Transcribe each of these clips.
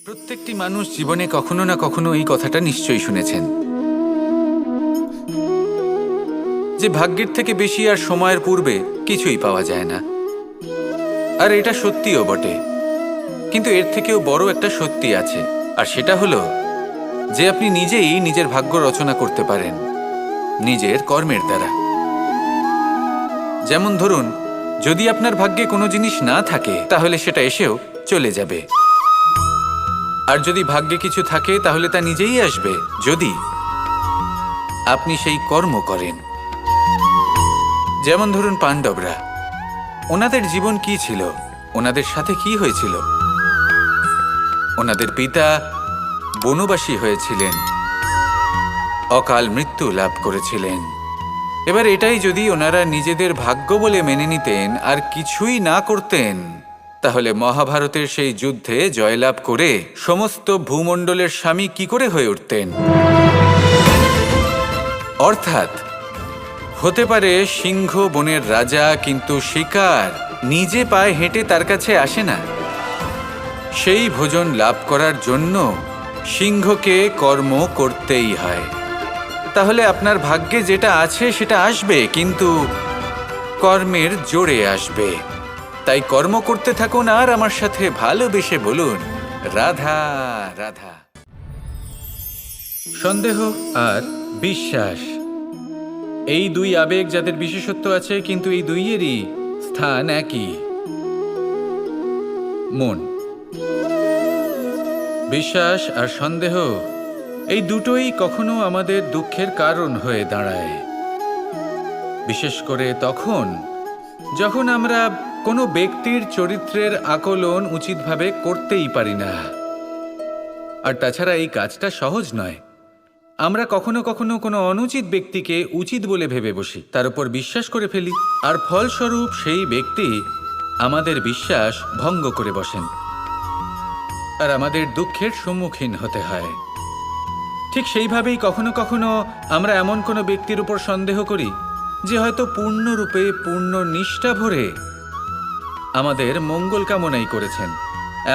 প্রত্যেকটি মানুষ জীবনে কখনো না কখনো এই কথাটা নিশ্চয়ই শুনেছেন যে ভাগ্যের থেকে বেশি আর সময়ের পূর্বে কিছুই পাওয়া যায় না। আর এটা সত্যিও বটে, কিন্তু এর থেকেও বড় একটা সত্যি আছে, আর সেটা হলো যে আপনি নিজেই নিজের ভাগ্য রচনা করতে পারেন নিজের কর্মের দ্বারা। যেমন ধরুন, যদি আপনার ভাগ্যে কোনো জিনিস না থাকে তাহলে সেটা এসেও চলে যাবে, আর যদি ভাগ্যে কিছু থাকে তাহলে তা নিজেই আসবে যদি আপনি সেই কর্ম করেন। যেমন ধরুন পাণ্ডবরা, ওনাদের জীবন কি ছিল, ওনাদের সাথে কি হয়েছিল? ওনাদের পিতা বনবাসী হয়েছিলেন, অকাল মৃত্যু লাভ করেছিলেন। এবার এটাই যদি ওনারা নিজেদের ভাগ্য বলে মেনে নিতেন আর কিছুই না করতেন, তাহলে মহাভারতের সেই যুদ্ধে জয়লাভ করে সমস্ত ভূমণ্ডলের স্বামী কি করে হয়ে উঠতেন? অর্থাৎ হতে পারে সিংহ বনের রাজা, কিন্তু শিকার নিজে পায়ে হেঁটে তার কাছে আসে না। সেই ভোজন লাভ করার জন্য সিংহকে কর্ম করতেই হয়। তাহলে আপনার ভাগ্যে যেটা আছে সেটা আসবে, কিন্তু কর্মের জোরে আসবে। তাই কর্ম করতে থাকুন আর আমার সাথে ভালোবেসে বলুন, রাধা রাধা। সন্দেহ আর বিশ্বাস, এই দুই আবেগ যাদের বিশেষত্ব আছে, কিন্তু এই দুইয়েরই স্থান একই, মন। বিশ্বাস আর সন্দেহ এই দুটোই কখনো আমাদের দুঃখের কারণ হয়ে দাঁড়ায়, বিশেষ করে তখন যখন আমরা কোনো ব্যক্তির চরিত্রের আকলন উচিতভাবে করতেই পারি না। আর তাছাড়া এই কাজটা সহজ নয়। আমরা কখনো কখনো কোনো অনুচিত ব্যক্তিকে উচিত বলে ভেবে বসি, তার উপর বিশ্বাস করে ফেলি, আর ফলস্বরূপ সেই ব্যক্তি আমাদের বিশ্বাস ভঙ্গ করে বসেন, আর আমাদের দুঃখের সম্মুখীন হতে হয়। ঠিক সেইভাবেই কখনো কখনো আমরা এমন কোনো ব্যক্তির উপর সন্দেহ করি যে হয়তো পূর্ণরূপে পূর্ণ নিষ্ঠা ভরে আমাদের মঙ্গল কামনাই করেছেন,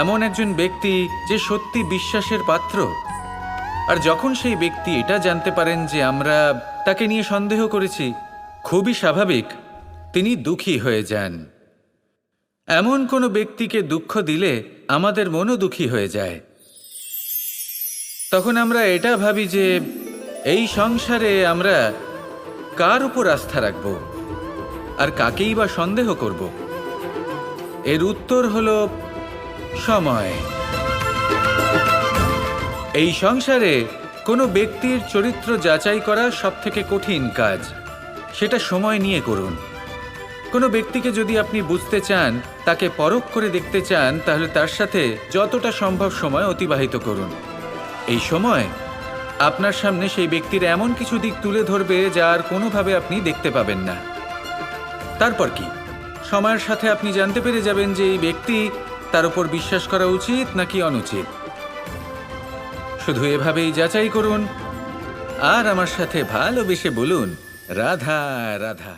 এমন একজন ব্যক্তি যে সত্যি বিশ্বাসের পাত্র। আর যখন সেই ব্যক্তি এটা জানতে পারেন যে আমরা তাকে নিয়ে সন্দেহ করেছি, খুবই স্বাভাবিক তিনি দুঃখী হয়ে যান। এমন কোনো ব্যক্তিকে দুঃখ দিলে আমাদের মনও দুঃখী হয়ে যায়। তখন আমরা এটা ভাবি যে এই সংসারে আমরা কার উপর আস্থা রাখব আর কাকেই বা সন্দেহ করব? এর উত্তর হলো সময়। এই সংসারে কোনো ব্যক্তির চরিত্র যাচাই করা সবথেকে কঠিন কাজ, সেটা সময় নিয়ে করুন। কোনো ব্যক্তিকে যদি আপনি বুঝতে চান, তাকে পরখ করে দেখতে চান, তাহলে তার সাথে যতটা সম্ভব সময় অতিবাহিত করুন। এই সময় আপনার সামনে সেই ব্যক্তির এমন কিছু দিক তুলে ধরবে যা আর কোনোভাবে আপনি দেখতে পাবেন না। তারপর কি, সময়ের সাথে আপনি জানতে পেরে যাবেন যে এই ব্যক্তি, তার উপর বিশ্বাস করা উচিত নাকি অনুচিত। শুধু এভাবেই যাচাই করুন আর আমার সাথে ভালোবেসে বলুন, রাধা রাধা।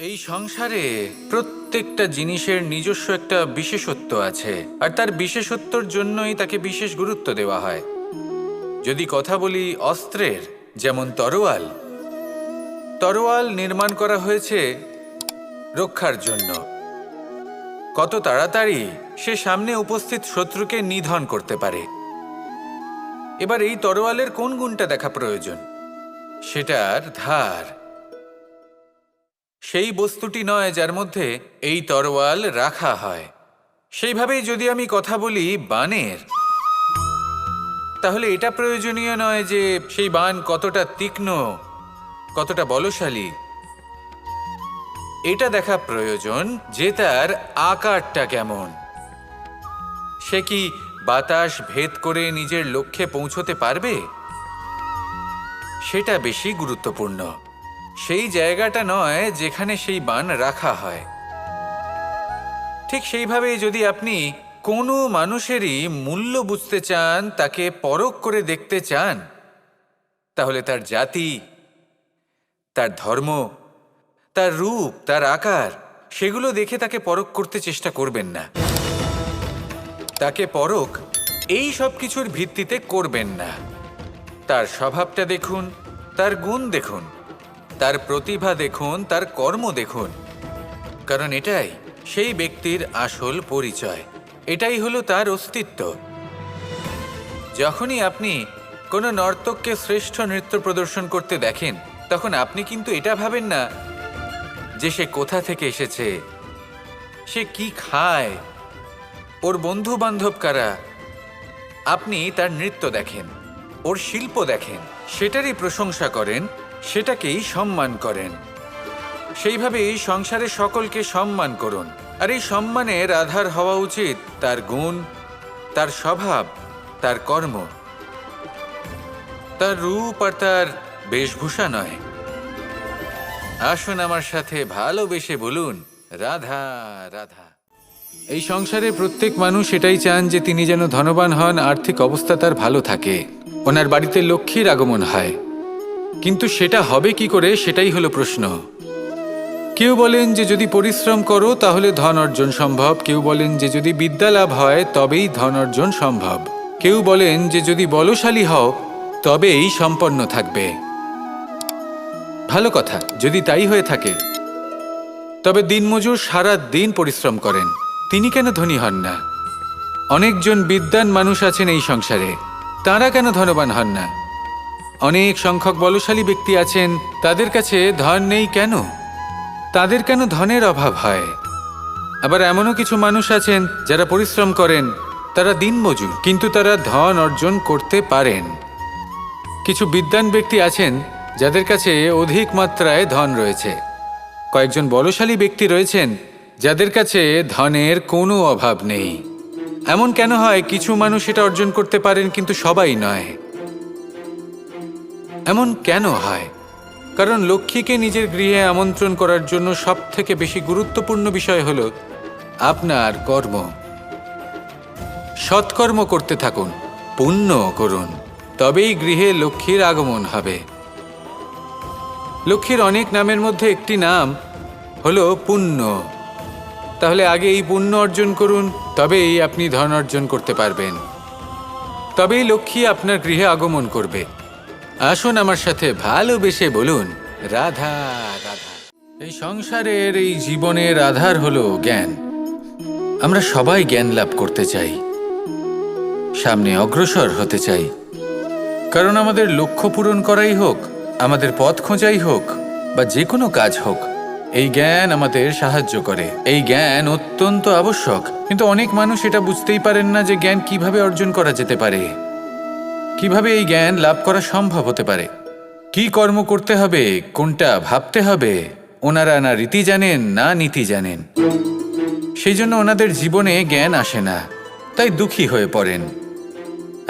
এই সংসারে প্রত্যেকটা জিনিসের নিজস্ব একটা বিশেষত্ব আছে, আর তার বিশেষত্বর জন্যই তাকে বিশেষ গুরুত্ব দেওয়া হয়। যদি কথা বলি অস্ত্রের, যেমন তরোয়াল, তরোয়াল নির্মাণ করা হয়েছে রক্ষার জন্য। কত তাড়াতাড়ি সে সামনে উপস্থিত শত্রুকে নিধন করতে পারে। এবার এই তরোয়ালের কোন গুণটা দেখা প্রয়োজন? সেটার ধার। সেই বস্তুটি নয় যার মধ্যে এই তরোয়াল রাখা হয়। সেইভাবেই যদি আমি কথা বলি বাণের, তাহলে এটা প্রয়োজনীয় নয় যে সেই বাণ কতটা তীক্ষ্ণ, কতটা বলশালী। এটা দেখা প্রয়োজন যে তার আকারটা কেমন। সে কি বাতাস ভেদ করে নিজের লক্ষ্যে পৌঁছতে পারবে? সেটা বেশি গুরুত্বপূর্ণ। সেই জায়গাটা নয় যেখানে সেই বাণ রাখা হয়। ঠিক সেইভাবেই যদি আপনি কোনো মানুষেরই মূল্য বুঝতে চান, তাকে পরখ করে দেখতে চান, তাহলে তার জাতি, তার ধর্ম, তার রূপ, তার আকার, সেগুলো দেখে তাকে পরখ করতে চেষ্টা করবেন না। তাকে পরখ এই সব কিছুর ভিত্তিতে করবেন না। তার স্বভাবটা দেখুন, তার গুণ দেখুন, তার প্রতিভা দেখুন, তার কর্ম দেখুন, কারণ এটাই সেই ব্যক্তির আসল পরিচয়, এটাই হলো তার অস্তিত্ব। যখনই আপনি কোনো নর্তককে শ্রেষ্ঠ নৃত্য প্রদর্শন করতে দেখেন, তখন আপনি কিন্তু এটা ভাবেন না যে সে কোথা থেকে এসেছে, সে কি খায়, ওর বন্ধু বান্ধব কারা। আপনি তার নৃত্য দেখেন, ওর শিল্প দেখেন, সেটারই প্রশংসা করেন, সেটাকেই সম্মান করেন। সেইভাবেই সংসারে সকলকে সম্মান করুন। আর এই সম্মানের আধার হওয়া উচিত তার গুণ, তার স্বভাব, তার কর্ম, তার রূপ আর তার বেশভূষা নয়। আসুন আমার সাথে ভালোবেসে বলুন, রাধা রাধা। এই সংসারে প্রত্যেক মানুষ এটাই চান যে তিনি যেন ধনবান হন, আর্থিক অবস্থা তার ভালো থাকে, ওনার বাড়িতে লক্ষ্মীর আগমন হয়। কিন্তু সেটা হবে কি করে, সেটাই হলো প্রশ্ন। কেউ বলেন যে যদি পরিশ্রম করো তাহলে ধন অর্জন সম্ভব, কেউ বলেন যে যদি বিদ্যা লাভ হয় তবেই ধন অর্জন সম্ভব, কেউ বলেন যে যদি বলশালী হও তবেই সম্পন্ন থাকবে। ভালো কথা, যদি তাই হয়ে থাকে, তবে দিনমজুর সারা দিন পরিশ্রম করেন, তিনি কেন ধনী হন না? অনেকজন বিদ্বান মানুষ আছেন এই সংসারে, তাঁরা কেন ধনবান হন না? অনেক সংখ্যক বলশালী ব্যক্তি আছেন, তাদের কাছে ধন নেই কেন? তাদের কেন ধনের অভাব হয়? আবার এমনও কিছু মানুষ আছেন যারা পরিশ্রম করেন, তারা দিনমজুর, কিন্তু তারা ধন অর্জন করতে পারেন। কিছু বিদ্বান ব্যক্তি আছেন যাদের কাছে অধিক মাত্রায় ধন রয়েছে। কয়েকজন বলশালী ব্যক্তি রয়েছেন যাদের কাছে ধনের কোনো অভাব নেই। এমন কেন হয় কিছু মানুষ এটা অর্জন করতে পারেন কিন্তু সবাই নয়? এমন কেন হয়? কারণ লক্ষ্মীকে নিজের গৃহে আমন্ত্রণ করার জন্য সবথেকে বেশি গুরুত্বপূর্ণ বিষয় হল আপনার কর্ম। সৎকর্ম করতে থাকুন, পুণ্য করুন, তবেই গৃহে লক্ষ্মীর আগমন হবে। লক্ষ্মীর অনেক নামের মধ্যে একটি নাম হলো পুণ্য। তাহলে আগে এই পুণ্য অর্জন করুন, তবেই আপনি ধন অর্জন করতে পারবেন, তবেই লক্ষ্মী আপনার গৃহে আগমন করবে। আসুন আমার সাথে ভালোবেসে বলুন, রাধা রাধা। এই সংসারের, এই জীবনের আধার হলো জ্ঞান। আমরা সবাই জ্ঞান লাভ করতে চাই, সামনে অগ্রসর হতে চাই, কারণ আমাদের লক্ষ্য পূরণ করাই হোক, আমাদের পথ খোঁজাই হোক, বা যে কোনো কাজ হোক, এই জ্ঞান আমাদের সাহায্য করে। এই জ্ঞান অত্যন্ত আবশ্যক, কিন্তু অনেক মানুষ এটা বুঝতেই পারেন না যে জ্ঞান কিভাবে অর্জন করা যেতে পারে, কিভাবে এই জ্ঞান লাভ করা সম্ভব হতে পারে, কি কর্ম করতে হবে, কোনটা ভাবতে হবে। ওনারা না রীতি জানেন না নীতি জানেন, সেই জন্য ওনাদের জীবনে জ্ঞান আসে না, তাই দুঃখী হয়ে পড়েন।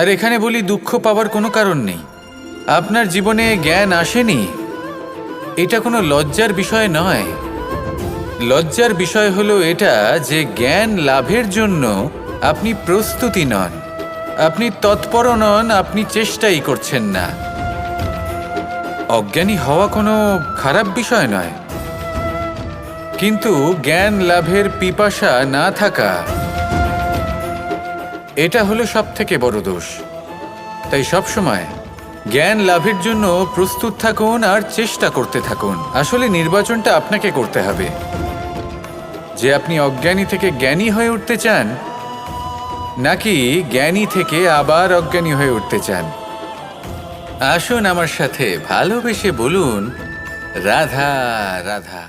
আর এখানে বলি, দুঃখ পাওয়ার কোনো কারণ নেই। আপনার জীবনে জ্ঞান আসেনি, এটা কোনো লজ্জার বিষয় নয়। লজ্জার বিষয় হলো এটা যে জ্ঞান লাভের জন্য আপনি প্রস্তুতি নন, আপনি তৎপর নন, আপনি চেষ্টাই করছেন না। অজ্ঞানী হওয়া কোনো খারাপ বিষয় নয়, কিন্তু জ্ঞান লাভের পিপাসা না থাকা, এটা হলো সবথেকে বড় দোষ। তাই সবসময় জ্ঞান লাভের জন্য প্রস্তুত থাকুন আর চেষ্টা করতে থাকুন। আসলে নির্বাচনটা আপনাকে করতে হবে যে আপনি অজ্ঞানী থেকে জ্ঞানী হয়ে উঠতে চান, নাকি জ্ঞানী থেকে আবার অজ্ঞানী হয়ে উঠতে চান। আসুন আমার সাথে ভালোবেসে বলুন, রাধা রাধা।